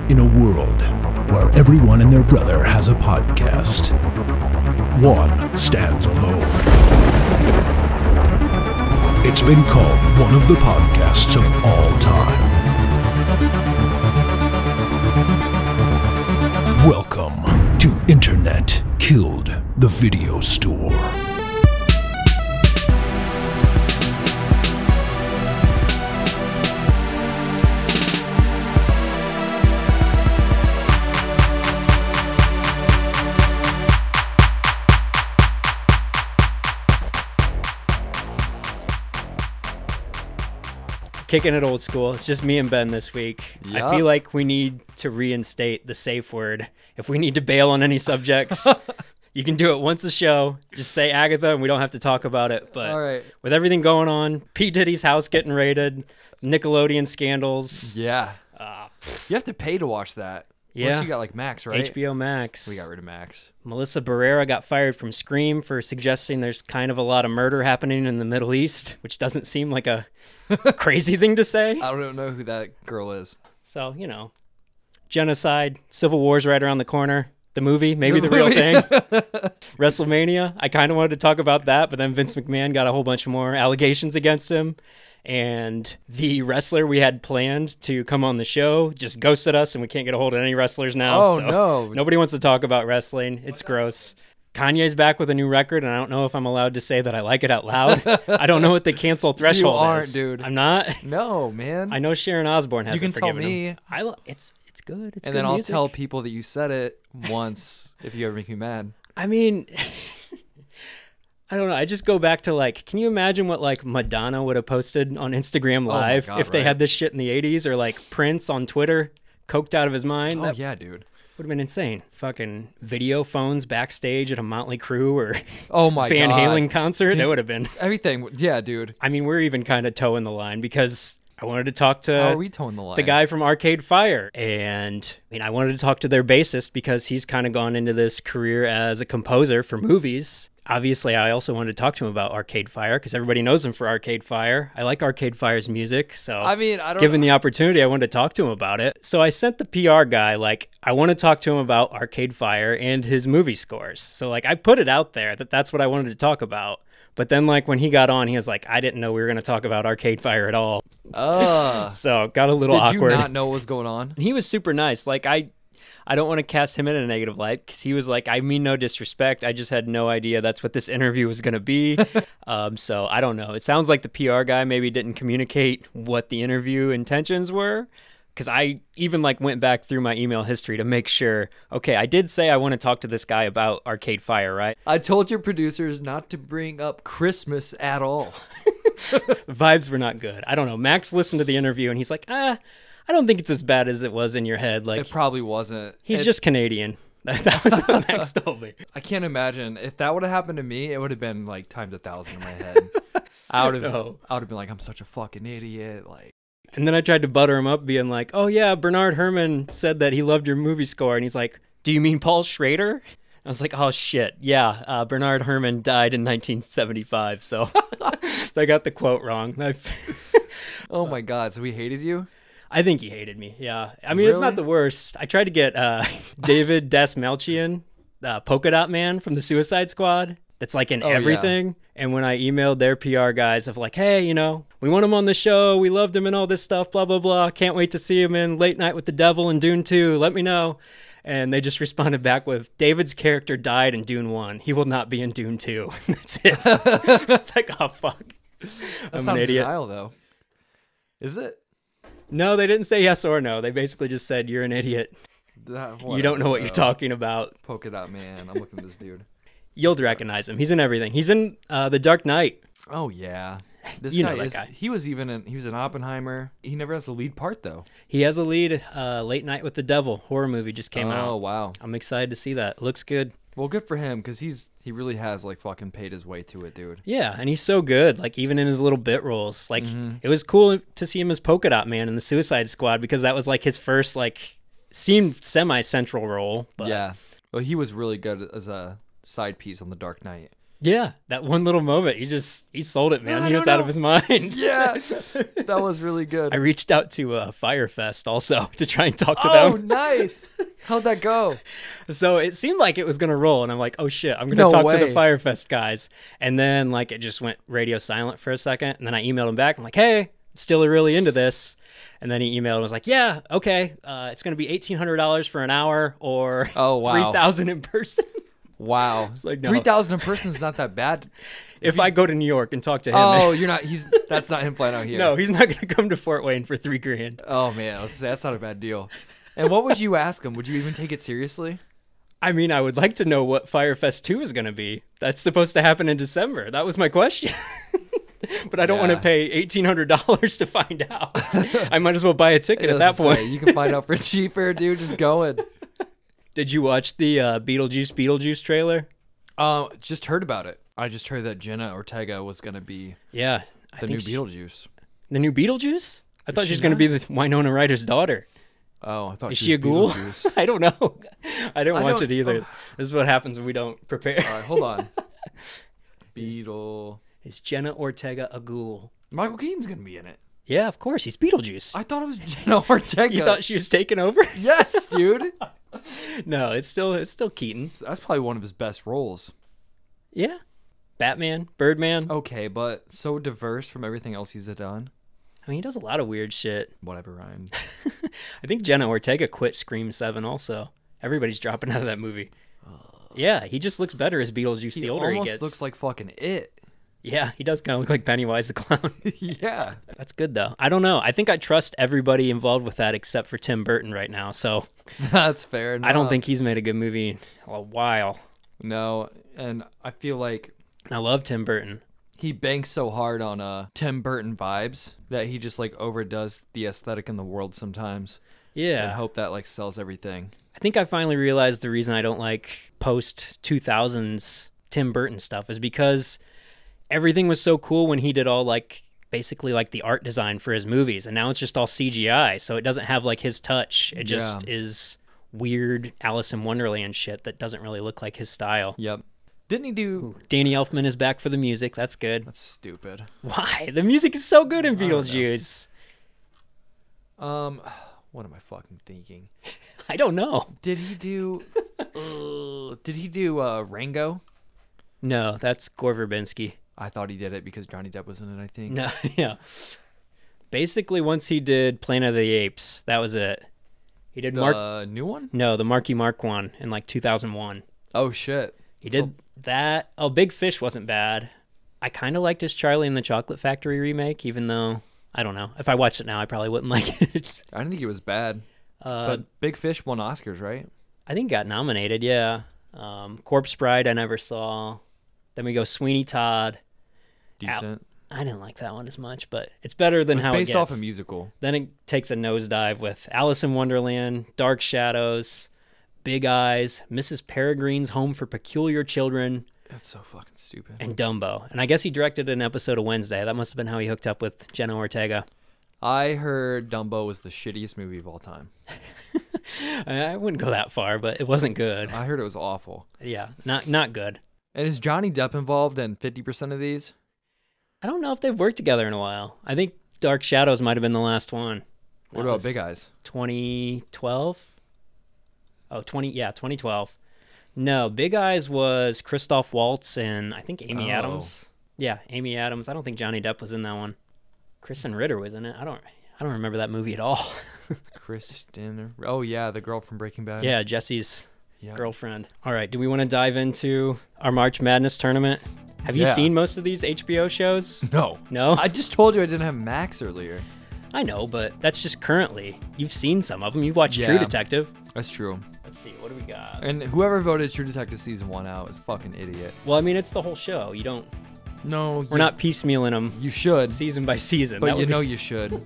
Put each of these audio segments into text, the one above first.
In a world where everyone and their brother has a podcast, one stands alone. It's been called one of the podcasts of all time. Welcome to Internet Killed the Video Store. Kicking it old school. It's just me and Ben this week. Yep. I feel like we need to reinstate the safe word. If we need to bail on any subjects, you can do it once a show. Just say Agatha and we don't have to talk about it. But all right. With everything going on, P. Diddy's house getting raided, Nickelodeon scandals. Yeah. You have to pay to watch that. Yeah. Unless you got like Max, right? HBO Max. We got rid of Max. Melissa Barrera got fired from Scream for suggesting there's kind of a lot of murder happening in the Middle East, which doesn't seem like a crazy thing to say. I don't know who that girl is. So, you know, genocide, Civil War's right around the corner. The movie, maybe the real thing. Wrestlemania, I kind of wanted to talk about that, but then Vince McMahon got a whole bunch more allegations against him. And the wrestler we had planned to come on the show just ghosted us, and we can't get a hold of any wrestlers now. Oh, so no. Nobody wants to talk about wrestling. It's gross. Kanye's back with a new record, and I don't know if I'm allowed to say that I like it out loud. I don't know what the cancel threshold is. You aren't, dude. I'm not? No, man. I know Sharon Osbourne hasn't You can tell forgiven me. him. It's good. It's and good then I'll music. tell people that you said it once if you ever make me mad. I mean, I don't know. I just go back to, like, can you imagine what, like, Madonna would have posted on Instagram Live God, if they had this shit in the 80s, or, like, Prince on Twitter, coked out of his mind? Oh, yeah, dude. Would have been insane. Fucking video phones backstage at a Motley Crue or oh my Van God. Halen concert. That would have been everything. Yeah, dude. I mean, we're even kind of toeing the line because I wanted to talk to How are we toeing the line? The guy from Arcade Fire. And I mean, I wanted to talk to their bassist because he's kind of gone into this career as a composer for movies. Obviously, I also wanted to talk to him about Arcade Fire because everybody knows him for Arcade Fire. I like Arcade Fire's music, so I mean, given the opportunity, I wanted to talk to him about it. So I sent the PR guy, like, I want to talk to him about Arcade Fire and his movie scores. So, like, I put it out there that that's what I wanted to talk about. But then, like, when he got on, he was like, I didn't know we were going to talk about Arcade Fire at all. So it got a little awkward. Did you not know what was going on? He was super nice. Like, I don't want to cast him in a negative light because he was like, I mean no disrespect. I just had no idea that's what this interview was going to be. So I don't know. It sounds like the PR guy maybe didn't communicate what the interview intentions were, because I even like went back through my email history to make sure, okay, I did say I want to talk to this guy about Arcade Fire, right? I told your producers not to bring up Christmas at all. The vibes were not good. I don't know. Max listened to the interview and he's like, I don't think it's as bad as it was in your head. Like, it probably wasn't. He's just Canadian. That was what Max told me. I can't imagine if that would have happened to me. It would have been like times 1,000 in my head. I would have been like, I'm such a fucking idiot. Like, and then I tried to butter him up, being like, "Oh yeah, Bernard Herrmann said that he loved your movie score," and he's like, "Do you mean Paul Schrader?" I was like, "Oh shit, yeah, Bernard Herrmann died in 1975." So, so I got the quote wrong. Oh my God! So he hated you? I think he hated me, yeah. I mean, It's not the worst. I tried to get David Dasmalchian, Polka Dot Man from the Suicide Squad. That's like in everything. Yeah. And when I emailed their PR guys of like, hey, you know, we want him on the show. We loved him and all this stuff, blah, blah, blah. Can't wait to see him in Late Night with the Devil and Dune 2. Let me know. And they just responded back with, David's character died in Dune 1. He will not be in Dune 2. That's it. It's like, oh, fuck. That's I'm an idiot. Denial, though. Is it? No, they didn't say yes or no. They basically just said, you're an idiot. You don't know what you're talking about. Polka Dot Man. I'm looking at this dude. You'll recognize him. He's in everything. He's in The Dark Knight. Oh, yeah. This you guy know that is, guy. He was in Oppenheimer. He never has the lead part, though. He has a lead. Late Night with the Devil horror movie just came out. Oh, wow. I'm excited to see that. Looks good. Well, good for him, because he really has, like, fucking paid his way to it, dude. Yeah, and he's so good, like, even in his little bit roles. Like, It was cool to see him as Polka Dot Man in the Suicide Squad, because that was, like, his first, like, seemed semi-central role. But yeah. Well, he was really good as a side piece on The Dark Knight. Yeah, that one little moment, he sold it, man. He was out of his mind. Yeah, that was really good. I reached out to Fyre also to try and talk to them. Oh, nice. How'd that go? So it seemed like it was going to roll, and I'm like, oh shit, I'm going to talk to the Fyre guys. And then like it just went radio silent for a second, and then I emailed him back. I'm like, hey, still really into this. And then he emailed and was like, yeah, okay, it's going to be $1,800 for an hour or $3,000 in person. Wow. It's like, no. 3,000 in person is not that bad. If I go to New York and talk to him. Oh, that's not him flying out here. No, he's not going to come to Fort Wayne for $3,000. Oh, man. That's not a bad deal. And what would you ask him? Would you even take it seriously? I mean, I would like to know what Firefest 2 is going to be. That's supposed to happen in December. That was my question. But I don't want to pay $1,800 to find out. I might as well buy a ticket at that point. You can find out for cheaper, dude. Just going. Did you watch the Beetlejuice trailer? Just heard about it. I just heard that Jenna Ortega was going to be the new Beetlejuice. The new Beetlejuice? I thought she was going to be the Winona Ryder's daughter. Oh, I thought she a ghoul? I don't know. I didn't watch it either. This is what happens when we don't prepare. All right, hold on. Beetle. Is Jenna Ortega a ghoul? Michael Keaton's going to be in it. Yeah, of course. He's Beetlejuice. I thought it was Jenna Ortega. You thought she was taking over? Yes, dude. No, it's still Keaton. That's probably one of his best roles. Yeah. Batman, Birdman. Okay, but so diverse from everything else he's done. I mean, he does a lot of weird shit. Whatever, Ryan. I think Jenna Ortega quit Scream 7 also. Everybody's dropping out of that movie. Yeah, he just looks better as Beetlejuice the older he gets. He almost looks like fucking It. Yeah, he does kind of look like Pennywise the Clown. Yeah. That's good, though. I don't know. I think I trust everybody involved with that except for Tim Burton right now, so... That's fair enough. I don't think he's made a good movie in a while. No, and I feel like... I love Tim Burton. He banks so hard on Tim Burton vibes that he just, like, overdoes the aesthetic in the world sometimes. Yeah. And hope that, like, sells everything. I think I finally realized the reason I don't like post-2000s Tim Burton stuff is because... everything was so cool when he did all like basically like the art design for his movies, and now it's just all CGI, so it doesn't have like his touch. It just is weird Alice in Wonderland shit that doesn't really look like his style. Yep. Didn't he do... Ooh, Danny Elfman is back for the music. That's good. That's stupid. Why? The music is so good in Beetlejuice. What am I fucking thinking? I don't know. Did he do... Rango? No, that's Gore Verbinski. I thought he did it because Johnny Depp was in it, I think. No, yeah. Basically, once he did Planet of the Apes, that was it. He did the new one? No, the Marky Mark one in like 2001. Oh, shit. He did that. Oh, Big Fish wasn't bad. I kind of liked his Charlie and the Chocolate Factory remake, even though, I don't know. If I watched it now, I probably wouldn't like it. I didn't think it was bad. But Big Fish won Oscars, right? I think it got nominated, yeah. Corpse Bride, I never saw. Then we go Sweeney Todd. Decent. I didn't like that one as much, but it's better than how it gets. It's based off a musical. Then it takes a nosedive with Alice in Wonderland, Dark Shadows, Big Eyes, Mrs. Peregrine's Home for Peculiar Children. That's so fucking stupid. And Dumbo. And I guess he directed an episode of Wednesday. That must have been how he hooked up with Jenna Ortega. I heard Dumbo was the shittiest movie of all time. I wouldn't go that far, but it wasn't good. I heard it was awful. Yeah, not good. And is Johnny Depp involved in 50% of these? I don't know if they've worked together in a while. I think Dark Shadows might have been the last one. What about Big Eyes? 2012? Oh, 2012. No, Big Eyes was Christoph Waltz and I think Amy Adams. Yeah, Amy Adams. I don't think Johnny Depp was in that one. Kristen Ritter was in it. I don't remember that movie at all. Kristen. Oh yeah, the girl from Breaking Bad. Yeah, Jesse's girlfriend. All right, do we want to dive into our March Madness tournament? Have you seen most of these HBO shows? No. No? I just told you I didn't have Max earlier. I know, but that's just currently. You've seen some of them. You've watched True Detective. That's true. Let's see. What do we got? And whoever voted True Detective Season 1 out is a fucking idiot. Well, I mean, it's the whole show. You don't... No. We're not piecemealing them. You should. Season by season. But you should.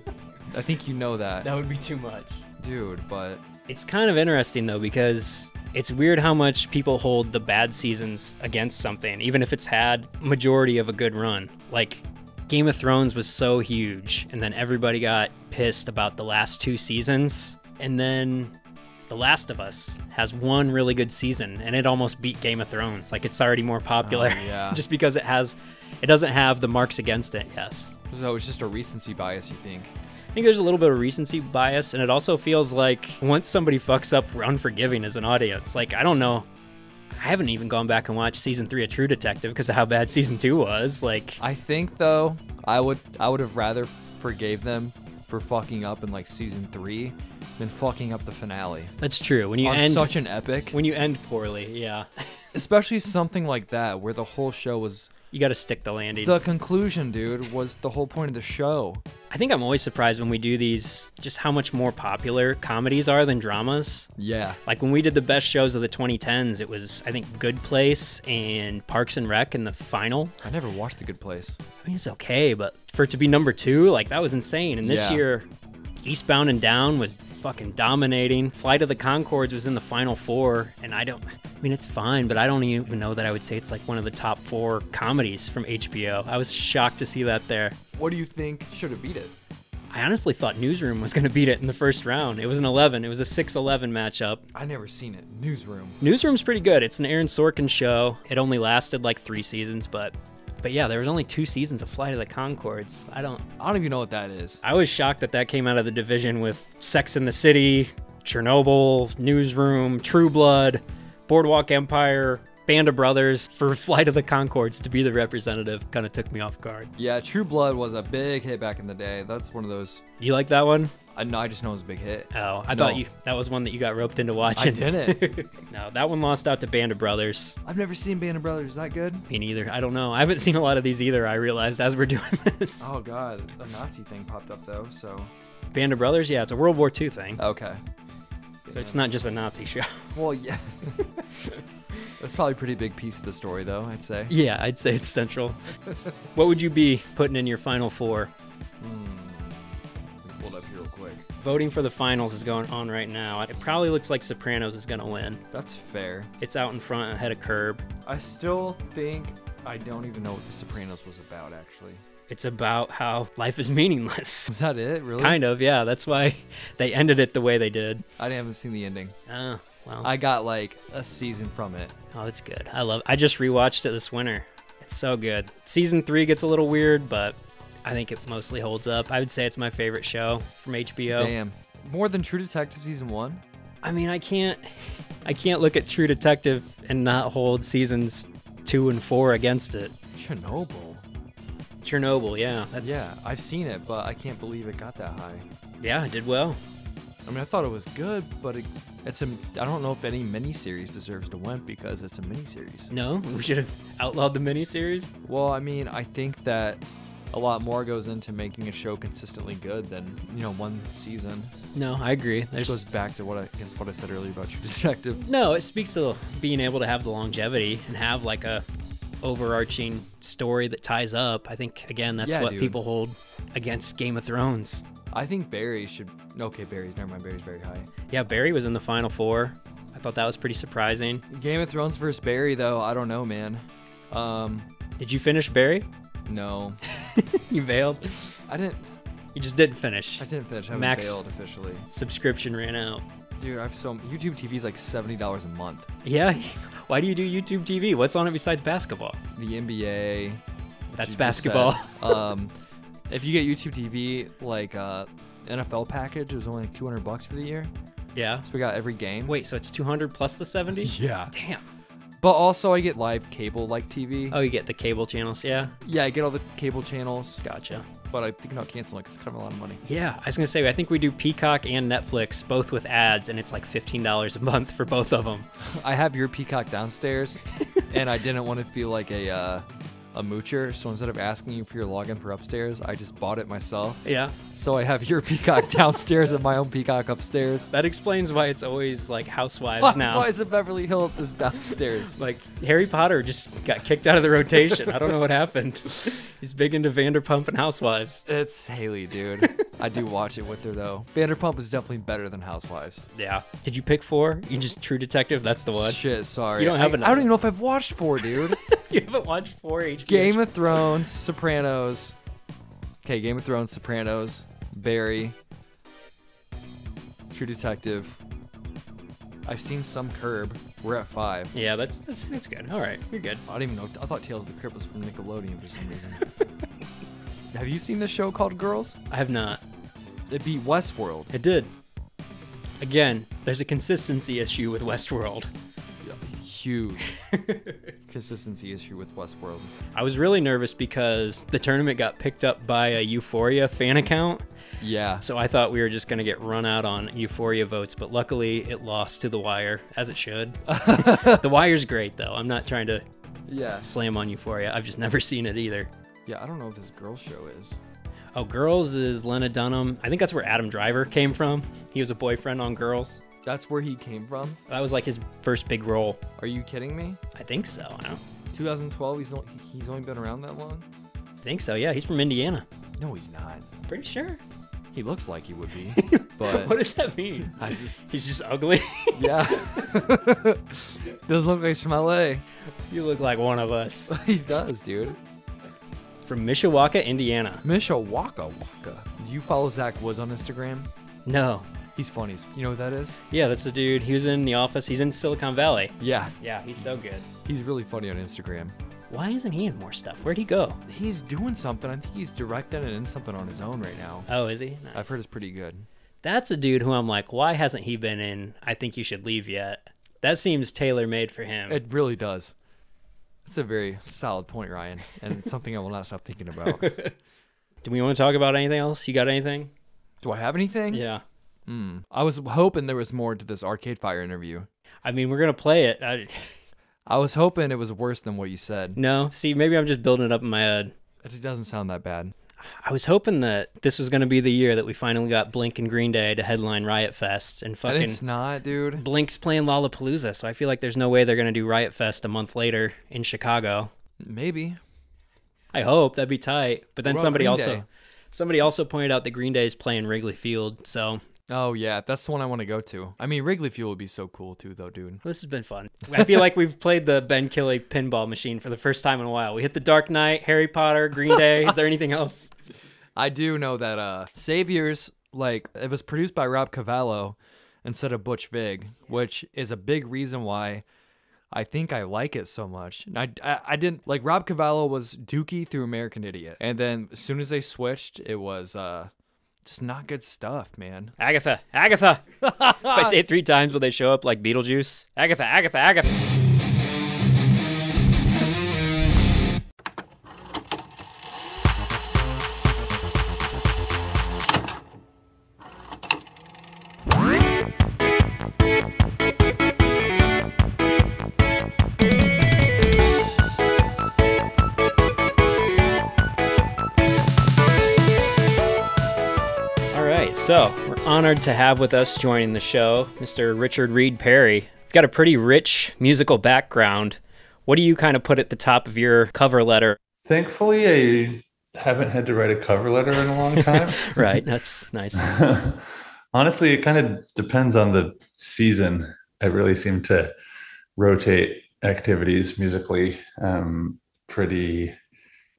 I think you know that. That would be too much. Dude, but... It's kind of interesting, though, because... It's weird how much people hold the bad seasons against something, even if it's had majority of a good run. Like, Game of Thrones was so huge, and then everybody got pissed about the last 2 seasons, and then The Last of Us has one really good season, and it almost beat Game of Thrones. Like, it's already more popular just because it doesn't have the marks against it. Yes. So it's just a recency bias, you think? I think there's a little bit of recency bias, and it also feels like once somebody fucks up, we're unforgiving as an audience. Like, I don't know. I haven't even gone back and watched season 3 of True Detective because of how bad season 2 was. Like, I think though, I would have rather forgave them for fucking up in like season 3 than fucking up the finale. That's true. When you on end such an epic, when you end poorly, yeah. Especially something like that where the whole show was. You got to stick the landing. The conclusion, dude, was the whole point of the show. I think I'm always surprised when we do these, just how much more popular comedies are than dramas. Yeah. Like when we did the best shows of the 2010s, it was, I think, Good Place and Parks and Rec in the final. I never watched The Good Place. I mean, it's okay, but for it to be number 2, like, that was insane. And this year, Eastbound and Down was fucking dominating. Flight of the Conchords was in the final 4, and I mean, it's fine, but I don't even know that I would say it's like one of the top 4 comedies from HBO. I was shocked to see that there. What do you think should have beat it? I honestly thought Newsroom was going to beat it in the first round. It was an 11. It was a 6-11 matchup. I never seen it. Newsroom. Newsroom's pretty good. It's an Aaron Sorkin show. It only lasted like 3 seasons, but yeah, there was only 2 seasons of Flight of the Conchords. I don't even know what that is. I was shocked that came out of the division with Sex and the City, Chernobyl, Newsroom, True Blood, Boardwalk Empire, Band of Brothers. For Flight of the Conchords to be the representative kind of took me off guard. Yeah, True Blood was a big hit back in the day. That's one of those. You like that one? No, I just know it was a big hit. Oh, I thought that was one that you got roped into watching. I didn't. No, that one lost out to Band of Brothers. I've never seen Band of Brothers. Is that good? Me neither. I don't know. I haven't seen a lot of these either, I realized, as we're doing this. Oh, God. A Nazi thing popped up, though, so. Band of Brothers? Yeah, it's a World War II thing. Okay. So it's not just a Nazi show. Well, yeah. That's probably a pretty big piece of the story, though, I'd say. Yeah, I'd say it's central. What would you be putting in your final 4? Hold up here real quick. Voting for the finals is going on right now. It probably looks like Sopranos is going to win. That's fair. It's out in front ahead of Curb. I still think I don't even know what The Sopranos was about, actually. It's about how life is meaningless. Is that it, really? Kind of, yeah. That's why they ended it the way they did. I haven't seen the ending. Oh, well. I got like a season from it. Oh, that's good. I just rewatched it this winter. It's so good. Season 3 gets a little weird, but I think it mostly holds up. I would say it's my favorite show from HBO. Damn. More than True Detective season 1? I mean, I can't look at True Detective and not hold seasons 2 and 4 against it. Chernobyl, yeah. Yeah, I've seen it, but I can't believe it got that high. Yeah, it did well. I mean, I thought it was good, but I don't know if any miniseries deserves to win because it's a miniseries. No? We should have outlawed the miniseries? Well, I mean, I think that a lot more goes into making a show consistently good than, one season. No, I agree. This goes back to what I said earlier about True Detective. No, it speaks to being able to have the longevity and have like a overarching story that ties up. I think, again, that's what people hold against Game of Thrones. I think Barry should. Okay, never mind. Barry's very high. Yeah, Barry was in the final 4. I thought that was pretty surprising. Game of Thrones versus Barry, though, I don't know, man. Did you finish Barry? No. You bailed? I didn't. You just didn't finish. I didn't finish. I haven't bailed officially. Subscription ran out. Dude, YouTube TV is like $70 a month. Yeah. Why do you do YouTube TV? What's on it besides basketball? The NBA. That's basketball. If you get YouTube TV, like NFL package, it was only like $200 for the year. Yeah. So we got every game. Wait, so it's 200 plus the 70? Yeah. Damn. But also I get live cable like TV. Oh, you get the cable channels, yeah? Yeah, I get all the cable channels. Gotcha. But I think I'll cancel it because it's kind of a lot of money. Yeah, I was going to say, I think we do Peacock and Netflix, both with ads, and it's like $15 a month for both of them. I have your Peacock downstairs, and I didn't want to feel like a moocher, so instead of asking you for your login for upstairs, I just bought it myself. Yeah. So I have your Peacock downstairs and my own Peacock upstairs. That explains why it's always like Housewives now. Why is it Beverly Hills is downstairs? Like Harry Potter just got kicked out of the rotation. I don't know what happened. He's big into Vanderpump and Housewives. It's Haley, dude. I do watch it with her though. Vanderpump is definitely better than Housewives. Yeah. Did you pick 4? You just True Detective? That's the one. Shit, sorry. You don't have I don't even know if I've watched 4, dude. You haven't watched 4 HBO? Game of Thrones, Sopranos. Okay, Game of Thrones, Sopranos, Barry, True Detective, I've seen some Curb. We're at 5. Yeah, that's good. All right, you're good. I don't even know. I thought Tales of the Crypt was from Nickelodeon for some reason. Have you seen this show called Girls? I have not. It beat Westworld. It did. Again, there's a consistency issue with Westworld. Huge consistency issue with Westworld. I was really nervous because the tournament got picked up by a Euphoria fan account. Yeah. So I thought we were just going to get run out on Euphoria votes, but luckily it lost to The Wire, as it should. The Wire's great, though. I'm not trying to slam on Euphoria. I've just never seen it either. Yeah, I don't know what this Girls show is. Oh, Girls is Lena Dunham. I think that's where Adam Driver came from. He was a boyfriend on Girls. That's where he came from? That was like his first big role. Are you kidding me? I think so. I don't. 2012, he's only been around that long? I think so, yeah. He's from Indiana. No, he's not. Pretty sure. He looks like he would be, but... What does that mean? He's just ugly? Yeah. Doesn't look like he's from LA. You look like one of us. He does, dude. From Mishawaka, Indiana. Mishawaka. Do you follow Zach Woods on Instagram? No. He's funny. You know what that is? Yeah, that's the dude. He was in The Office. He's in Silicon Valley. Yeah. Yeah, he's so good. He's really funny on Instagram. Why isn't he in more stuff? Where'd he go? He's doing something. I think he's directing and in something on his own right now. Oh, is he? Nice. I've heard it's pretty good. That's a dude who I'm like, why hasn't he been in I Think You Should Leave yet? That seems tailor-made for him. It really does. That's a very solid point, Ryan, and it's something I will not stop thinking about. Do we want to talk about anything else? You got anything? Do I have anything? Yeah. I was hoping there was more to this Arcade Fire interview. I mean, we're going to play it. I was hoping it was worse than what you said. No, see, maybe I'm just building it up in my head. It doesn't sound that bad. I was hoping that this was going to be the year that we finally got Blink and Green Day to headline Riot Fest, and fucking... And it's not, dude. Blink's playing Lollapalooza, so I feel like there's no way they're going to do Riot Fest a month later in Chicago. Maybe. I hope. That'd be tight. But then somebody Day? also pointed out that Green Day is playing Wrigley Field, so... Oh, yeah, that's the one I want to go to. I mean, Wrigley Field would be so cool, too, though, dude. This has been fun. I feel like we've played the Ben Killey pinball machine for the first time in a while. We hit the Dark Knight, Harry Potter, Green Day. Is there anything else? I do know that Saviors, like, it was produced by Rob Cavallo instead of Butch Vig, which is a big reason why I think I like it so much. And I didn't, like, Rob Cavallo was Dookie through American Idiot. And then as soon as they switched, it was... just not good stuff, man. Agatha. If I say it 3 times, will they show up like Beetlejuice? Agatha. So, we're honored to have with us joining the show, Mr. Richard Reed Parry. You've got a pretty rich musical background. What do you kind of put at the top of your cover letter? Thankfully, I haven't had to write a cover letter in a long time. Right, that's nice. Honestly, it kind of depends on the season. I really seem to rotate activities musically pretty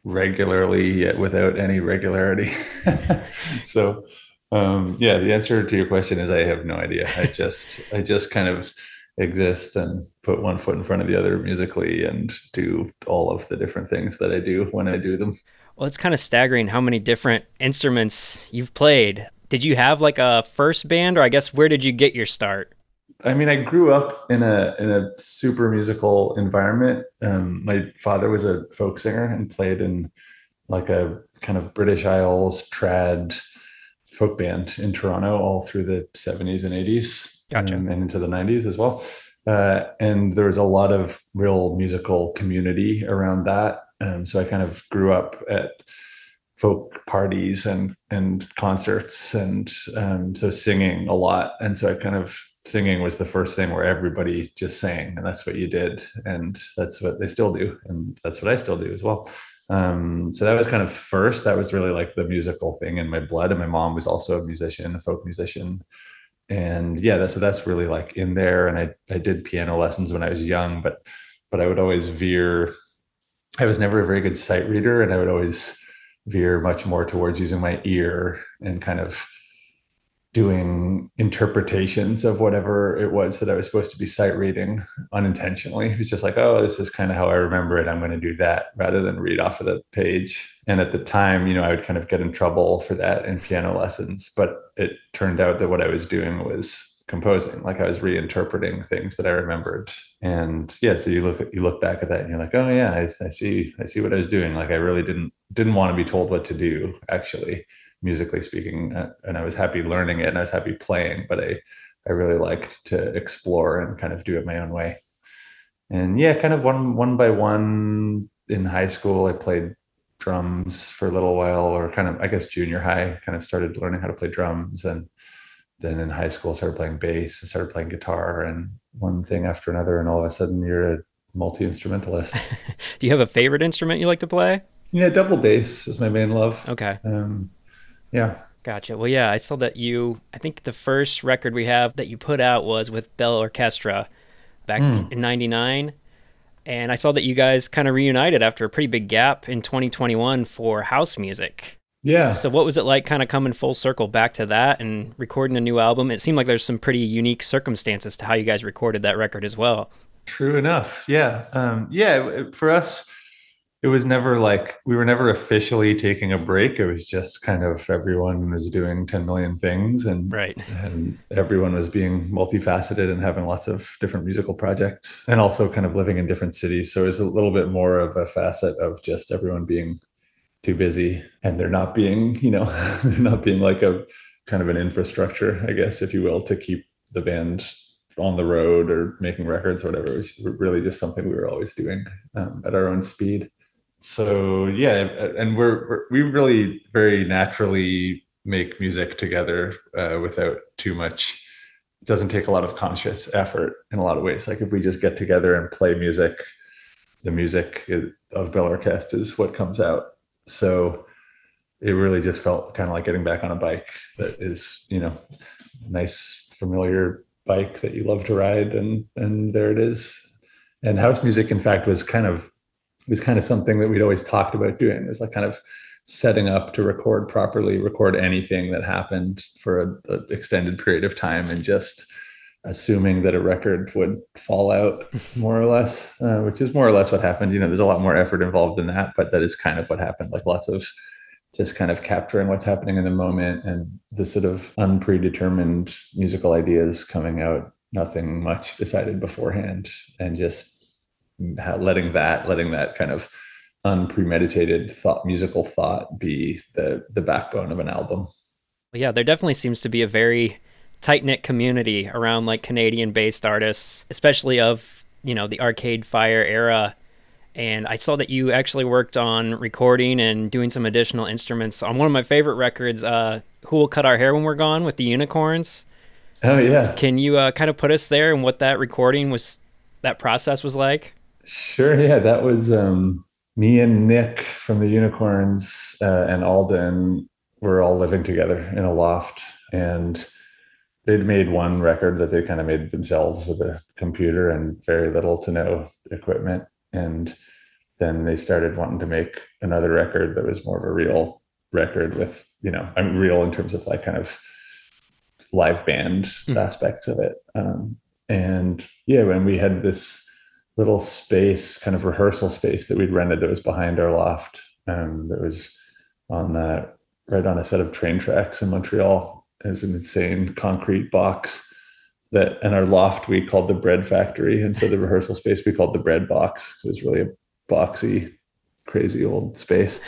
regularly, yet without any regularity. So... yeah, the answer to your question is I have no idea. I just kind of exist and put one foot in front of the other musically and do all of the different things that I do when I do them. Well, it's kind of staggering how many different instruments you've played. Did you have like a first band, or I guess where did you get your start? I mean, I grew up in a super musical environment. My father was a folk singer and played in like a kind of British Isles trad folk band in Toronto all through the 70s and 80s. Gotcha. And into the 90s as well. And there was a lot of real musical community around that. So I kind of grew up at folk parties and concerts and so singing a lot. And so singing was the first thing where everybody just sang, and that's what you did. And that's what they still do. And that's what I still do as well. So that was kind of first. That was really like the musical thing in my blood. And my mom was also a musician, a folk musician. And yeah, that's really like in there. And I did piano lessons when I was young, but I would always veer. I was never a very good sight reader, and I would always veer much more towards using my ear and kind of doing interpretations of whatever it was that I was supposed to be sight reading unintentionally. It was just like, oh, this is kind of how I remember it. I'm going to do that rather than read off of the page. And at the time, I would kind of get in trouble for that in piano lessons, but it turned out that what I was doing was composing. Like I was reinterpreting things that I remembered. And yeah, so you look back at that and you're like, oh yeah, I see what I was doing. Like I really didn't want to be told what to do, actually, musically speaking. And I was happy learning it and I was happy playing, but I really liked to explore and kind of do it my own way. And yeah, kind of one by one in high school, I played drums for a little while, or kind of, I guess, junior high, kind of started learning how to play drums. And then in high school, started playing bass and started playing guitar, and one thing after another. And all of a sudden you're a multi-instrumentalist. Do you have a favorite instrument you like to play? Yeah, double bass is my main love. Okay. Yeah. Gotcha. Well, yeah, I saw that I think the first record we have that you put out was with Bell Orchestre back in 99. And I saw that you guys kind of reunited after a pretty big gap in 2021 for house music. Yeah. So what was it like kind of coming full circle back to that and recording a new album? It seemed like there's some pretty unique circumstances to how you guys recorded that record as well. True enough. Yeah. For us, it was never like, we were never officially taking a break. It was just kind of everyone was doing 10 million things, and right. And everyone was being multifaceted and having lots of different musical projects, and also kind of living in different cities. So it was a little bit more of a facet of just everyone being too busy, and there not being, there not being like a kind of an infrastructure, I guess, if you will, to keep the band on the road or making records or whatever. It was really just something we were always doing at our own speed. So yeah, and we really very naturally make music together without too much. It doesn't take a lot of conscious effort in a lot of ways. Like if we just get together and play music, the music of Bell Orchestre is what comes out. So it really just felt kind of like getting back on a bike that is, nice, familiar bike that you love to ride, and there it is. And house music, in fact, was kind of something that we'd always talked about doing. Is like kind of setting up to record properly, record anything that happened for an extended period of time, and just assuming that a record would fall out, more or less, which is more or less what happened. There's a lot more effort involved in that, but that is kind of what happened. Like lots of just kind of capturing what's happening in the moment, and the sort of unpredetermined musical ideas coming out, nothing much decided beforehand, and just letting that kind of unpremeditated musical thought be the backbone of an album. Well, yeah, there definitely seems to be a very tight-knit community around like Canadian-based artists, especially of, the Arcade Fire era. And I saw that you actually worked on recording and doing some additional instruments on one of my favorite records, Who Will Cut Our Hair When We're Gone, with the Unicorns. Oh, yeah. Can you kind of put us there and what that that process was like? Sure, yeah. That was me and Nick from the Unicorns and Alden were all living together in a loft, and they'd made one record that they kind of made themselves with a computer and very little to no equipment. And then they started wanting to make another record that was more of a real record with, I'm real in terms of like kind of live band aspects of it. And yeah, when we had this little space, kind of rehearsal space that we'd rented that was behind our loft, that was right on a set of train tracks in Montreal. It was an insane concrete box and our loft we called the Bread Factory, and so the rehearsal space we called the Bread Box. So it was really a boxy, crazy old space.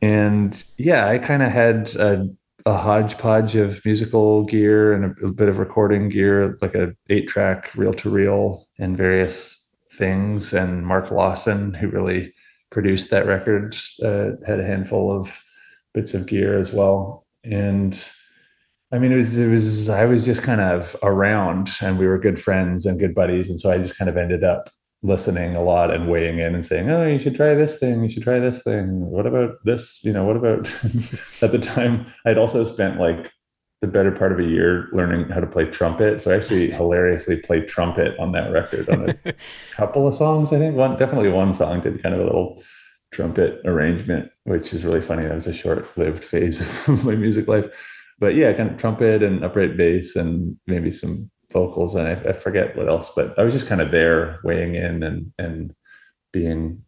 And yeah, I kind of had a hodgepodge of musical gear and a bit of recording gear, like a 8-track reel-to-reel and various things. And Mark Lawson, who really produced that record, had a handful of bits of gear as well. And I mean, I was just kind of around, and we were good friends and good buddies. And so I just kind of ended up listening a lot and weighing in and saying, oh, you should try this thing. You should try this thing. What about this? What about at the time I'd also spent like the better part of a year learning how to play trumpet. So I actually hilariously played trumpet on that record on a couple of songs. I think definitely one song did kind of a little trumpet arrangement, which is really funny. That was a short-lived phase of my music life. But yeah, kind of trumpet and upright bass and maybe some vocals, and I forget what else, but I was just kind of there weighing in and being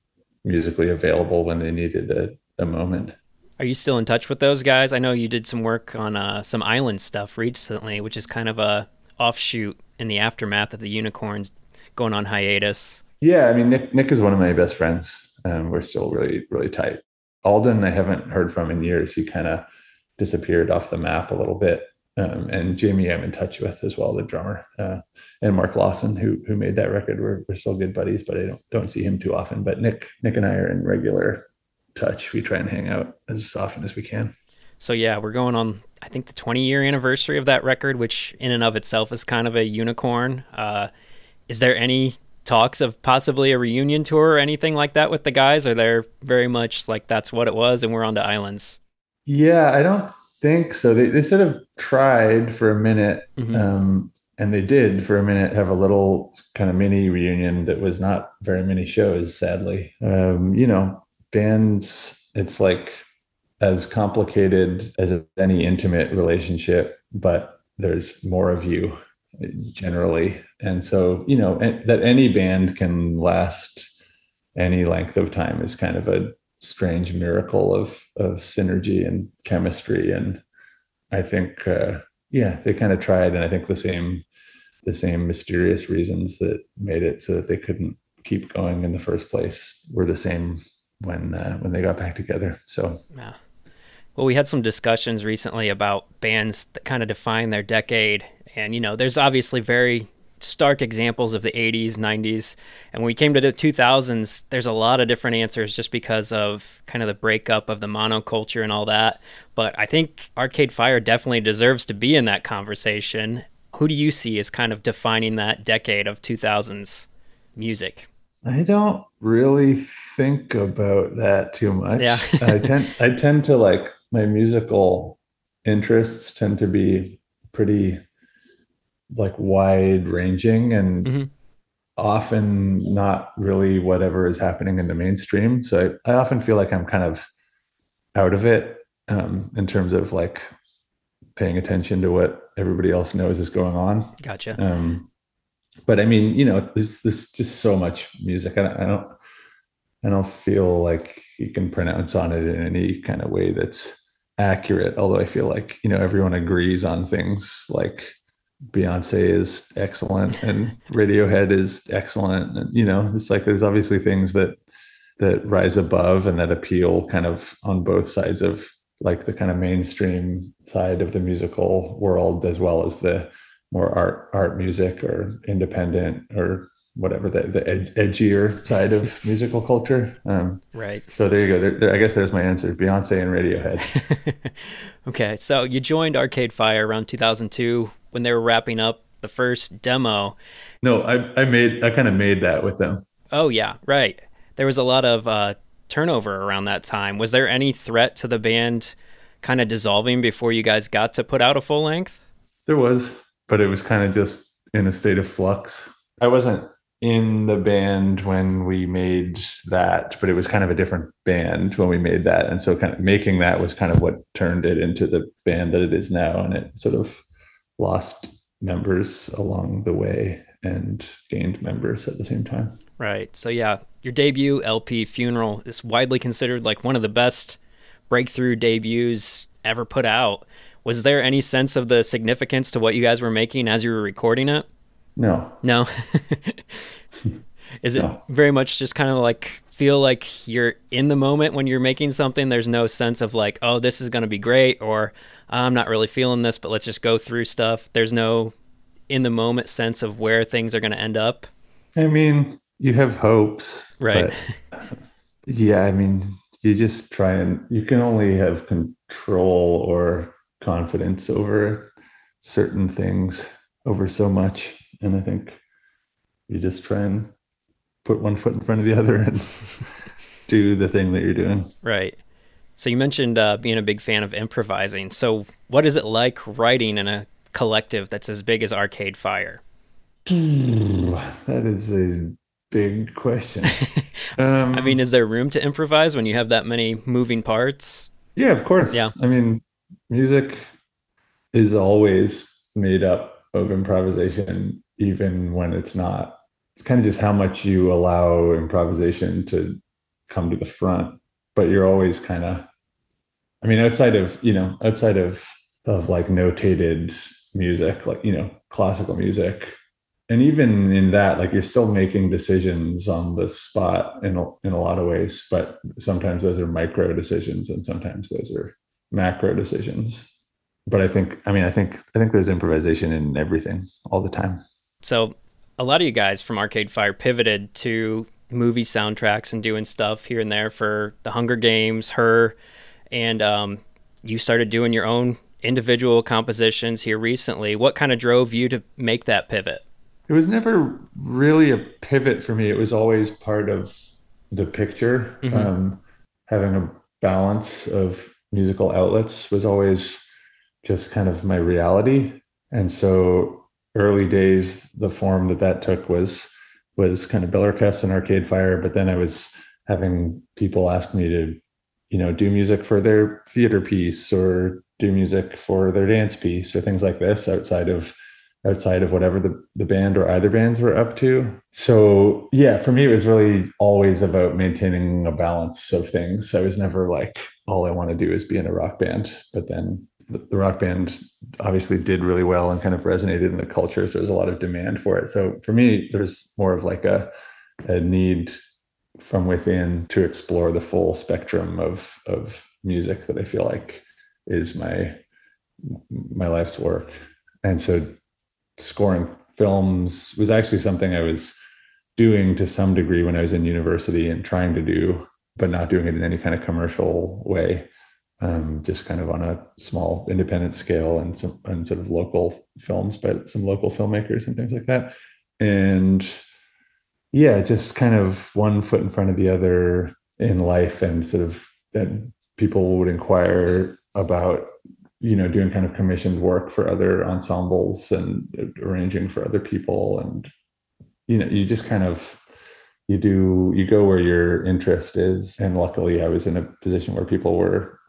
musically available when they needed a moment. Are you still in touch with those guys? I know you did some work on some island stuff recently, which is kind of a offshoot in the aftermath of the Unicorns going on hiatus. Yeah, I mean, Nick is one of my best friends. We're still really, really tight. Alden, I haven't heard from in years. He kind of disappeared off the map a little bit. And Jamie I'm in touch with as well, the drummer, and Mark Lawson, who made that record. We're still good buddies, but I don't see him too often. But Nick and I are in regular touch. We try and hang out as often as we can. So yeah, we're going on, I think, the 20-year anniversary of that record, which in and of itself is kind of a unicorn. Is there any talks of possibly a reunion tour or anything like that with the guys? Or they're very much like, that's what it was and we're on to islands? Yeah, I don't think so. They sort of tried for a minute, and they did for a minute have a little kind of mini reunion that was not very many shows, sadly. Bands, it's like as complicated as any intimate relationship, but there's more of you generally. And so, that any band can last any length of time is kind of a strange miracle of synergy and chemistry. And I think, they kind of tried. And I think the same mysterious reasons that made it so that they couldn't keep going in the first place were the same when they got back together. So, yeah. Well, we had some discussions recently about bands that kind of define their decade. And, there's obviously very stark examples of the 80s, 90s. And when we came to the 2000s, there's a lot of different answers just because of kind of the breakup of the monoculture and all that. But I think Arcade Fire definitely deserves to be in that conversation. Who do you see as kind of defining that decade of 2000s music? I don't really think about that too much. Yeah. I tend to like, my musical interests tend to be pretty like wide ranging and often not really whatever is happening in the mainstream. So I often feel like I'm kind of out of it in terms of like paying attention to what everybody else knows is going on. Gotcha. But I mean, there's just so much music. I don't feel like you can pronounce on it in any kind of way that's accurate. Although I feel like, everyone agrees on things like Beyonce is excellent and Radiohead is excellent. And, it's like, there's obviously things that rise above and that appeal kind of on both sides of like the kind of mainstream side of the musical world, as well as the more art music or independent or whatever, the edgier side of musical culture. Right. So there you go. I guess there's my answer. Beyonce and Radiohead. Okay. So you joined Arcade Fire around 2002 when they were wrapping up the first demo. No, I kind of made that with them. Oh yeah. Right. There was a lot of turnover around that time. Was there any threat to the band kind of dissolving before you guys got to put out a full length? There was, but it was kind of just in a state of flux. I wasn't in the band when we made that, but it was kind of a different band when we made that. And so kind of making that was kind of what turned it into the band that it is now. And it sort of lost members along the way and gained members at the same time. Right. So yeah, your debut LP Funeral is widely considered like one of the best breakthrough debuts ever put out. Was there any sense of the significance to what you guys were making as you were recording it? No. Is it very much just kind of like feel like you're in the moment when you're making something? There's no sense of like, oh, this is going to be great, or I'm not really feeling this, but let's just go through stuff. There's no in the moment sense of where things are going to end up. I mean, you have hopes, right? But yeah, I mean, you just try and you can only have control or confidence over certain things over so much. And I think you just try and put one foot in front of the other and do the thing that you're doing. Right. So you mentioned being a big fan of improvising. So what is it like writing in a collective that's as big as Arcade Fire? That is a big question. I mean, is there room to improvise when you have that many moving parts? Yeah, of course. Yeah. I mean, music is always made up of improvisation, even when it's not. It's kind of just how much you allow improvisation to come to the front, but you're always kind of, I mean, outside of like notated music, like, classical music. And even in that, like, you're still making decisions on the spot in a lot of ways, but sometimes those are micro decisions and sometimes those are macro decisions. But I think there's improvisation in everything all the time. So a lot of you guys from Arcade Fire pivoted to movie soundtracks and doing stuff here and there for The Hunger Games, Her, and you started doing your own individual compositions here recently. What kind of drove you to make that pivot? It was never really a pivot for me. It was always part of the picture. Mm-hmm. Having a balance of musical outlets was always just kind of my reality. And so early days, the form that took was kind of Bell Orchestre and Arcade Fire. But then I was having people ask me to, do music for their theater piece or do music for their dance piece or things like this outside of whatever the band or either bands were up to. So yeah, for me, it was really always about maintaining a balance of things. I was never like, all I want to do is be in a rock band. But then the rock band obviously did really well and kind of resonated in the culture. So there's a lot of demand for it. So for me, there's more of like a need from within to explore the full spectrum of music that I feel like is my life's work. And so scoring films was actually something I was doing to some degree when I was in university and trying to do, but not doing it in any kind of commercial way. Just kind of on a small independent scale and sort of local films by some local filmmakers and things like that. And yeah, just kind of one foot in front of the other in life, and sort of that people would inquire about, doing kind of commissioned work for other ensembles and arranging for other people. And, you just kind of, you go where your interest is. And luckily I was in a position where people were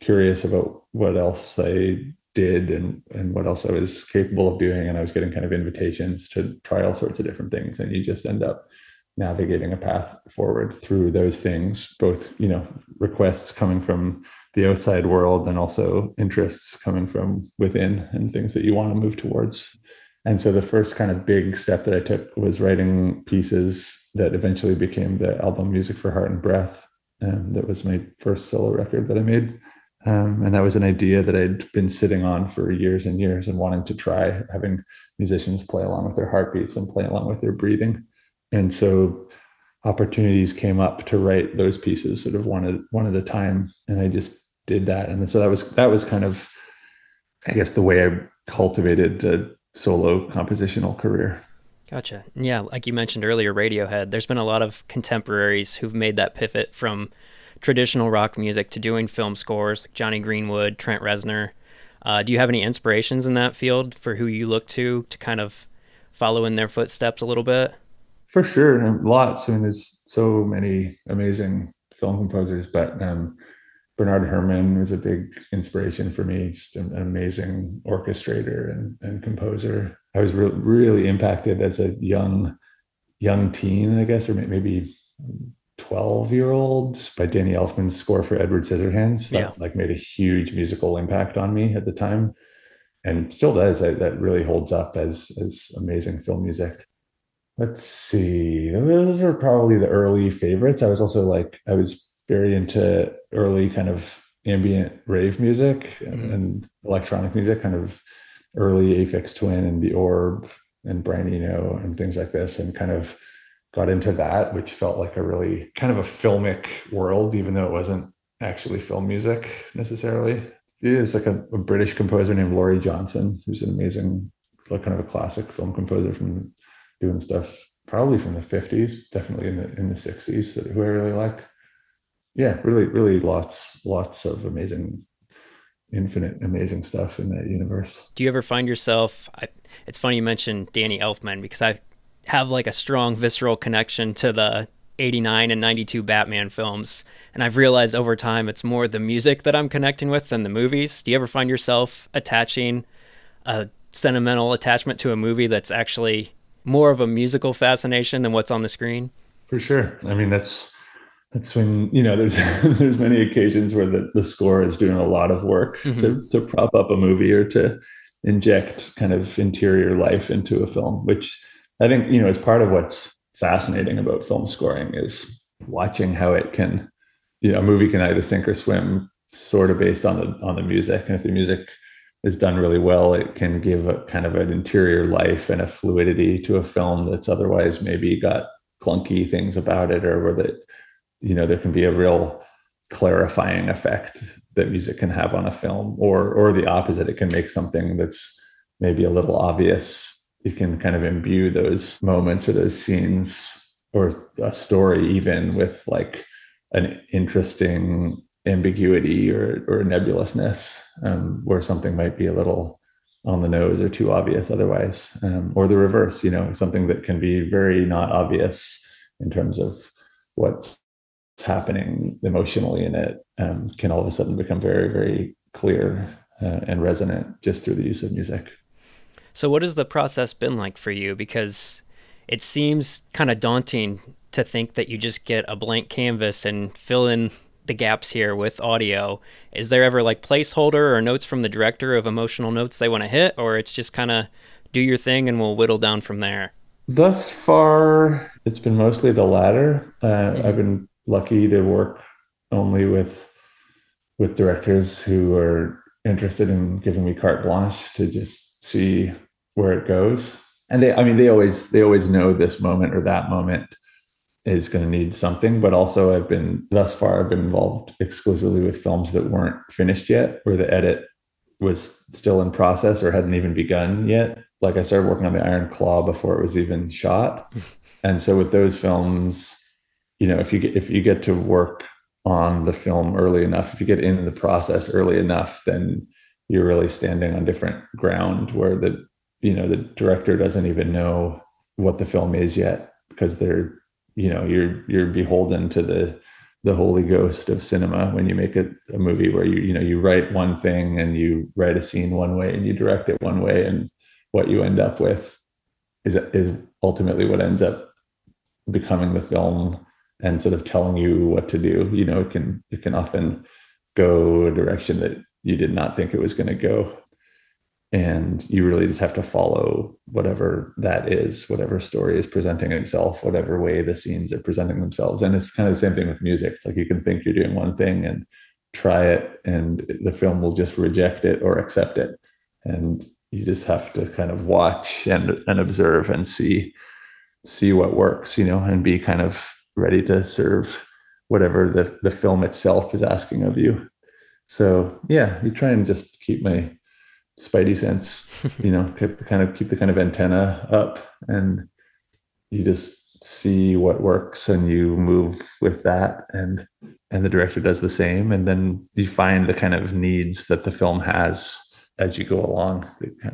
curious about what else I did and what else I was capable of doing. And I was getting kind of invitations to try all sorts of different things. And you just end up navigating a path forward through those things, both, requests coming from the outside world and also interests coming from within and things that you want to move towards. And so the first kind of big step that I took was writing pieces that eventually became the album Music for Heart and Breath. That was my first solo record that I made. And that was an idea that I'd been sitting on for years and years and wanting to try, having musicians play along with their heartbeats and play along with their breathing. And so opportunities came up to write those pieces sort of one at a time. And I just did that. And so that was kind of, I guess, the way I cultivated a solo compositional career. Gotcha. Yeah, like you mentioned earlier, Radiohead, there's been a lot of contemporaries who've made that pivot from traditional rock music to doing film scores, like Johnny Greenwood, Trent Reznor. Do you have any inspirations in that field for who you look to kind of follow in their footsteps a little bit? For sure, lots. I mean, there's so many amazing film composers, but Bernard Herrmann was a big inspiration for me. Just an amazing orchestrator and composer. I was really impacted as a young teen, I guess, or maybe 12-year-old by Danny Elfman's score for Edward Scissorhands. That like made a huge musical impact on me at the time, and still does. That really holds up as amazing film music. Let's see. Those are probably the early favorites. I was very into early kind of ambient rave music and electronic music, kind of early Aphex Twin and The Orb and Brian Eno and things like this, and kind of got into that, which felt like a really kind of a filmic world, even though it wasn't actually film music necessarily. There's like a British composer named Laurie Johnson, who's an amazing, like kind of a classic film composer from doing stuff probably from the 50s, definitely in the 60s, who I really like. Yeah, really lots of amazing, infinite amazing stuff in that universe. Do you ever find yourself, it's funny you mentioned Danny Elfman, because I have like a strong visceral connection to the '89 and '92 Batman films, and I've realized over time it's more the music that I'm connecting with than the movies. Do you ever find yourself attaching a sentimental attachment to a movie that's actually more of a musical fascination than what's on the screen? For sure. I mean, that's when, there's there's many occasions where the score is doing a lot of work to prop up a movie or to inject kind of interior life into a film, which I think, is part of what's fascinating about film scoring, is watching how it can, a movie can either sink or swim sort of based on the music. And if the music is done really well, it can give a kind of an interior life and a fluidity to a film that's otherwise maybe got clunky things about it, or where that, there can be a real clarifying effect that music can have on a film, or the opposite. It can make something that's maybe a little obvious. You can kind of imbue those moments or those scenes or a story even with like an interesting ambiguity or nebulousness, where something might be a little on the nose or too obvious otherwise, or the reverse, something that can be very not obvious in terms of what's happening emotionally in it, can all of a sudden become very, very clear and resonant just through the use of music. So what has the process been like for you? Because it seems kind of daunting to think that you just get a blank canvas and fill in the gaps here with audio. Is there ever like placeholder or notes from the director of emotional notes they want to hit, or it's just kind of do your thing and we'll whittle down from there? Thus far, it's been mostly the latter. I've been lucky to work only with directors who are interested in giving me carte blanche to just see where it goes. And they always know this moment or that moment is going to need something. But also I've been involved exclusively with films that weren't finished yet, where the edit was still in process or hadn't even begun yet. Like I started working on the Iron Claw before it was even shot. And so with those films, if you get to work on the film early enough, if you get into the process early enough, then you're really standing on different ground, where the director doesn't even know what the film is yet, because you're beholden to the holy ghost of cinema when you make a movie where you write one thing and you write a scene one way and you direct it one way, and what you end up with is ultimately what ends up becoming the film and sort of telling you what to do. It can often go a direction that you did not think it was going to go. And you really just have to follow whatever that is, whatever story is presenting itself, whatever way the scenes are presenting themselves. And it's kind of the same thing with music. It's like you can think you're doing one thing and try it, and the film will just reject it or accept it. And you just have to kind of watch and observe and see what works, and be kind of ready to serve whatever the film itself is asking of you. So yeah, you try and just keep my spidey sense, keep the kind of antenna up, and you just see what works and you move with that, and the director does the same, and then you find the kind of needs that the film has as you go along.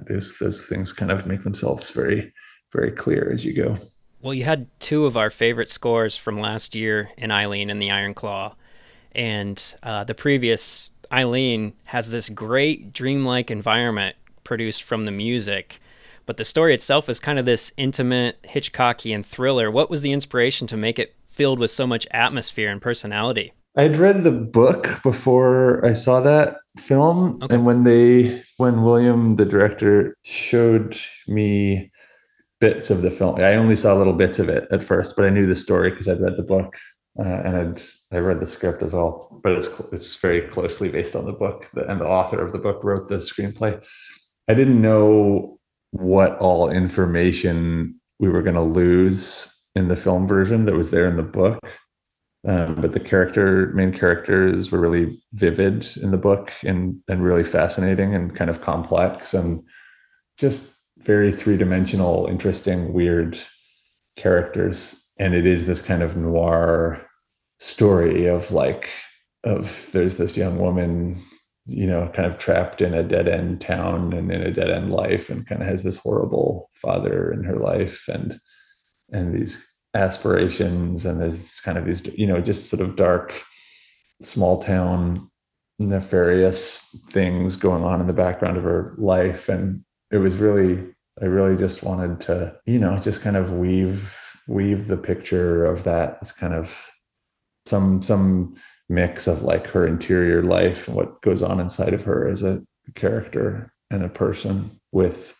Those things kind of make themselves very, very clear as you go. Well, you had two of our favorite scores from last year in Eileen and the Iron Claw, and the previous Eileen has this great dreamlike environment produced from the music, but the story itself is kind of this intimate, Hitchcockian thriller. What was the inspiration to make it filled with so much atmosphere and personality? I'd read the book before I saw that film. Okay. And when William, the director, showed me bits of the film, I only saw little bits of it at first, but I knew the story because I'd read the book, and I read the script as well. But it's very closely based on the book, and the author of the book wrote the screenplay. I didn't know what all information we were going to lose in the film version that was there in the book. But the main characters were really vivid in the book, and really fascinating and kind of complex, and just very three-dimensional, interesting, weird characters. And it is this kind of noir story of there's this young woman, kind of trapped in a dead-end town and in a dead-end life, and kind of has this horrible father in her life, and these aspirations, and there's kind of these, just sort of dark, small town, nefarious things going on in the background of her life. And it was really, I really just wanted to, just kind of weave the picture of that. It's kind of some mix of like her interior life and what goes on inside of her as a character and a person, with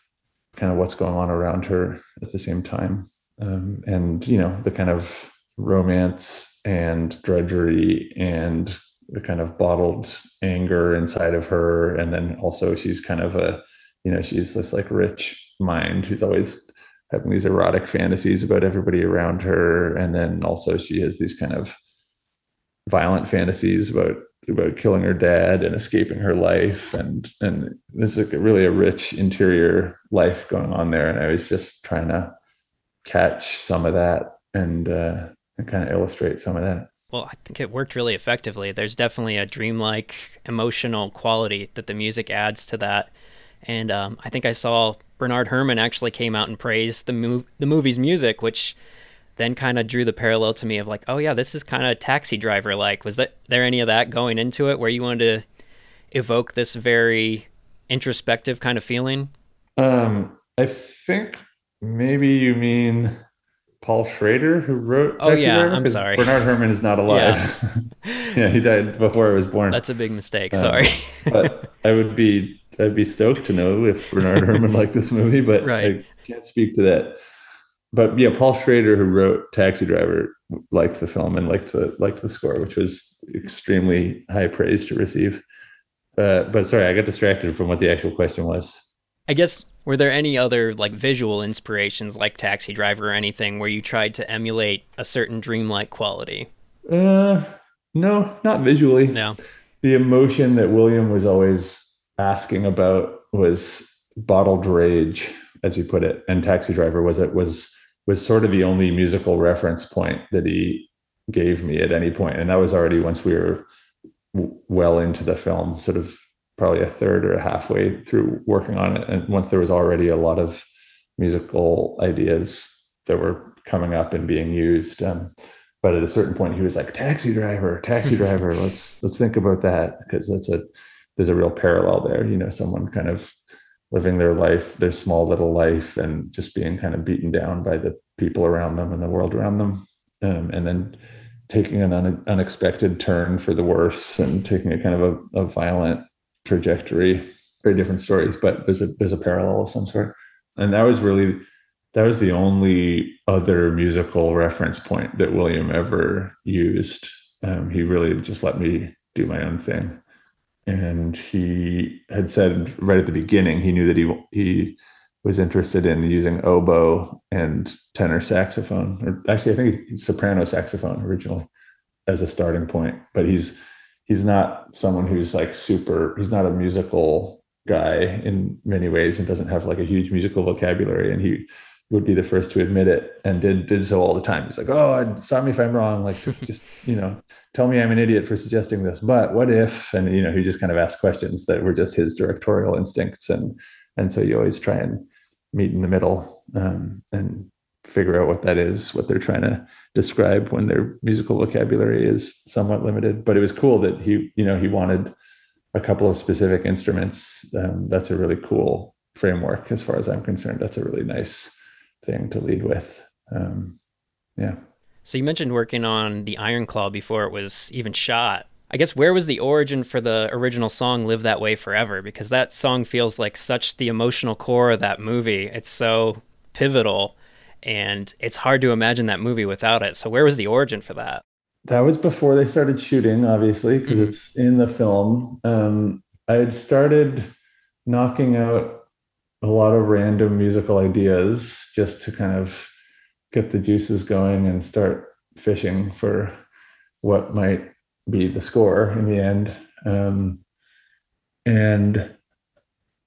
kind of what's going on around her at the same time. And the kind of romance and drudgery and the kind of bottled anger inside of her. And then also she's kind of she's this like rich mind who's always having these erotic fantasies about everybody around her. And then also she has these kind of violent fantasies about killing her dad and escaping her life. And there's like really a rich interior life going on there. And I was just trying to catch some of that and kind of illustrate some of that. Well, I think it worked really effectively. There's definitely a dreamlike emotional quality that the music adds to that. And I think I saw Bernard Herrmann actually came out and praised the movie's music, which then kind of drew the parallel to me of like, oh yeah, this is kind of Taxi Driver like. Was there any of that going into it where you wanted to evoke this very introspective kind of feeling? I think maybe you mean Paul Schrader, who wrote Taxi Driver? I'm sorry. Bernard Herrmann is not alive. Yes. Yeah, he died before I was born. That's a big mistake. Sorry. But I'd be stoked to know if Bernard Herrmann liked this movie, but right. I can't speak to that. But yeah, Paul Schrader, who wrote Taxi Driver, liked the film and liked the score, which was extremely high praise to receive. But sorry, I got distracted from what the actual question was. I guess, were there any other like visual inspirations like Taxi Driver or anything where you tried to emulate a certain dreamlike quality? No, not visually. No. The emotion that William was always asking about was bottled rage, as he put it. And Taxi Driver was sort of the only musical reference point that he gave me at any point. And that was already once we were well into the film, sort of probably a third or a halfway through working on it. And once there was already a lot of musical ideas that were coming up and being used. But at a certain point he was like, Taxi Driver, let's think about that, because there's a real parallel there. Someone kind of living their life, their small little life, and just being kind of beaten down by the people around them and the world around them. And then taking an unexpected turn for the worse and taking a kind of a violent trajectory. Very different stories, but there's a parallel of some sort. And that was the only other musical reference point that William ever used. He really just let me do my own thing. And he had said right at the beginning, he knew that he was interested in using oboe and tenor saxophone, or actually I think he's soprano saxophone originally, as a starting point. But he's not someone who's like he's not a musical guy in many ways and doesn't have like a huge musical vocabulary. And he would be the first to admit it, and did so all the time. He's like, oh, stop me if I'm wrong. Like, just, tell me I'm an idiot for suggesting this, but what if? And, he just kind of asked questions that were just his directorial instincts. And so you always try and meet in the middle, and figure out what that is, what they're trying to describe when their musical vocabulary is somewhat limited. But it was cool that he wanted a couple of specific instruments. That's a really cool framework as far as I'm concerned. That's a really nice thing to lead with. Yeah. So you mentioned working on the Iron Claw before it was even shot. I guess, where was the origin for the original song Live That Way Forever? Because that song feels like such the emotional core of that movie. It's so pivotal, and it's hard to imagine that movie without it. So where was the origin for that? That was before they started shooting, obviously, because it's in the film. I had started knocking out a lot of random musical ideas just to kind of get the juices going and start fishing for what might be the score in the end. And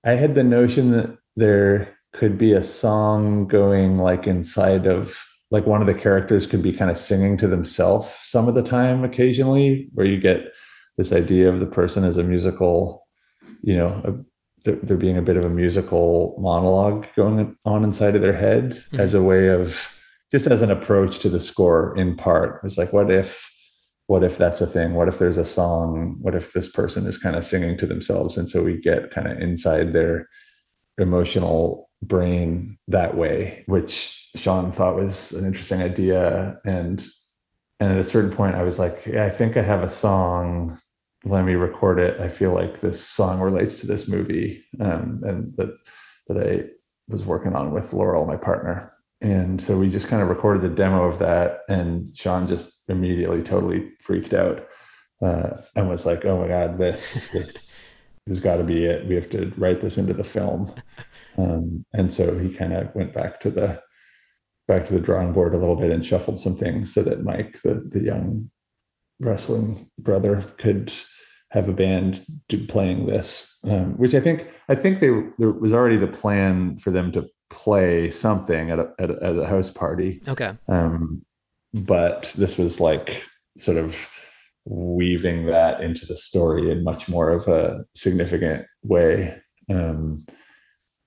I had the notion that there could be a song going like inside of, like, one of the characters could be kind of singing to themselves some of the time, occasionally, where you get this idea of the person as a musical, there being a bit of a musical monologue going on inside of their head, as a way of just as an approach to the score in part. It's like, what if that's a thing? What if there's a song? What if this person is kind of singing to themselves? And so we get kind of inside their emotional brain that way, which Sean thought was an interesting idea. And at a certain point I was like, yeah, I think I have a song. Let me record it. I feel like this song relates to this movie. And that I was working on with Laurel, my partner. And so we just kind of recorded the demo of that, and Sean just immediately totally freaked out and was like, oh my God, this has got to be it. We have to write this into the film. And so he kind of went back to the drawing board a little bit and shuffled some things so that Mike, the young wrestling brother, could have a band playing this, which I think there was already the plan for them to play something at a house party. Okay. But this was like sort of weaving that into the story in much more of a significant way.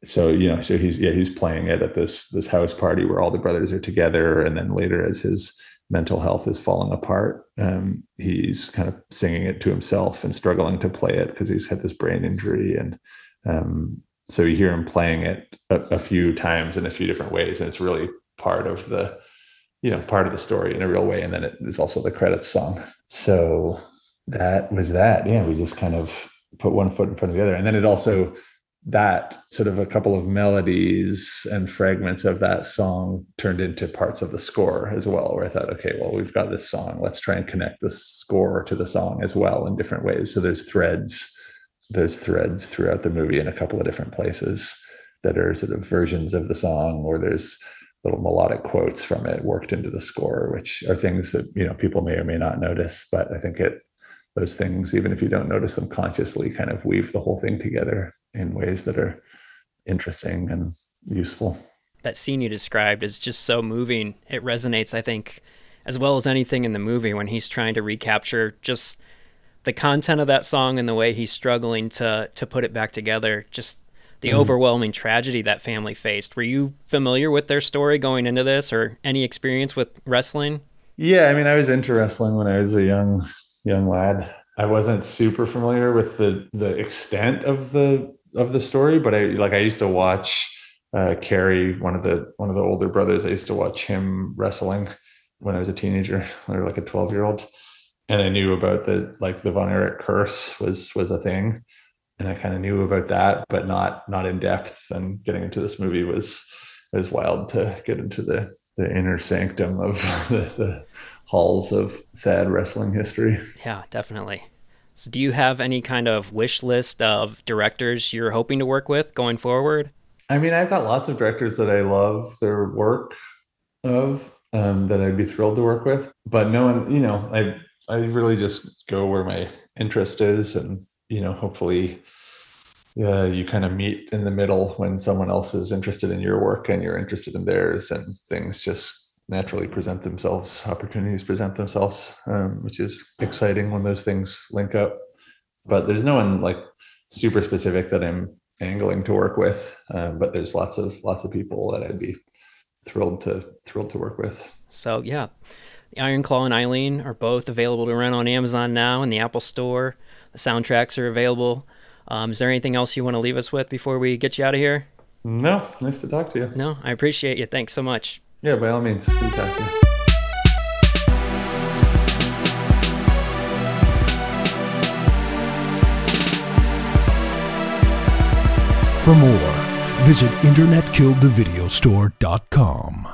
So he's playing it at this house party where all the brothers are together, and then later, as his mental health is falling apart, he's kind of singing it to himself and struggling to play it because he's had this brain injury. And so you hear him playing it a few times in a few different ways, and it's really part of the story in a real way. And then it is also the credits song. So that was that. Yeah, we just kind of put one foot in front of the other. And then it also, that sort of a couple of melodies and fragments of that song turned into parts of the score as well, where I thought, okay, well, we've got this song. Let's try and connect the score to the song as well in different ways. So there's threads throughout the movie in a couple of different places that are sort of versions of the song, or there's little melodic quotes from it worked into the score, which are things that, people may or may not notice. But I think those things, even if you don't notice them consciously, kind of weave the whole thing together in ways that are interesting and useful. That scene you described is just so moving. It resonates, I think, as well as anything in the movie, when he's trying to recapture just the content of that song and the way he's struggling to put it back together. Just the overwhelming tragedy that family faced. Were you familiar with their story going into this, or any experience with wrestling? Yeah, I mean, I was into wrestling when I was a young lad. I wasn't super familiar with the extent of the story, but I used to watch Carrie, one of the older brothers. I used to watch him wrestling when I was a teenager, or like a 12-year-old, and I knew about the Von Erich curse was a thing, and I kind of knew about that, but not in depth. And getting into this movie was wild to get into the inner sanctum of the halls of sad wrestling history. Yeah, definitely. So do you have any kind of wish list of directors you're hoping to work with going forward? I mean, I've got lots of directors that I love their work of, that I'd be thrilled to work with, but no one, I really just go where my interest is, and, hopefully you kind of meet in the middle when someone else is interested in your work and you're interested in theirs, and things just naturally present themselves, opportunities present themselves, which is exciting when those things link up. But there's no one like super specific that I'm angling to work with, but there's lots of people that I'd be thrilled to work with. So yeah, the Iron Claw and Eileen are both available to rent on Amazon now in the Apple Store. The soundtracks are available. Is there anything else you want to leave us with before we get you out of here? No, nice to talk to you. No, I appreciate you. Thanks so much. Yeah, by all means, good to talk to you. For more, visit internetkilledthevideostore.com.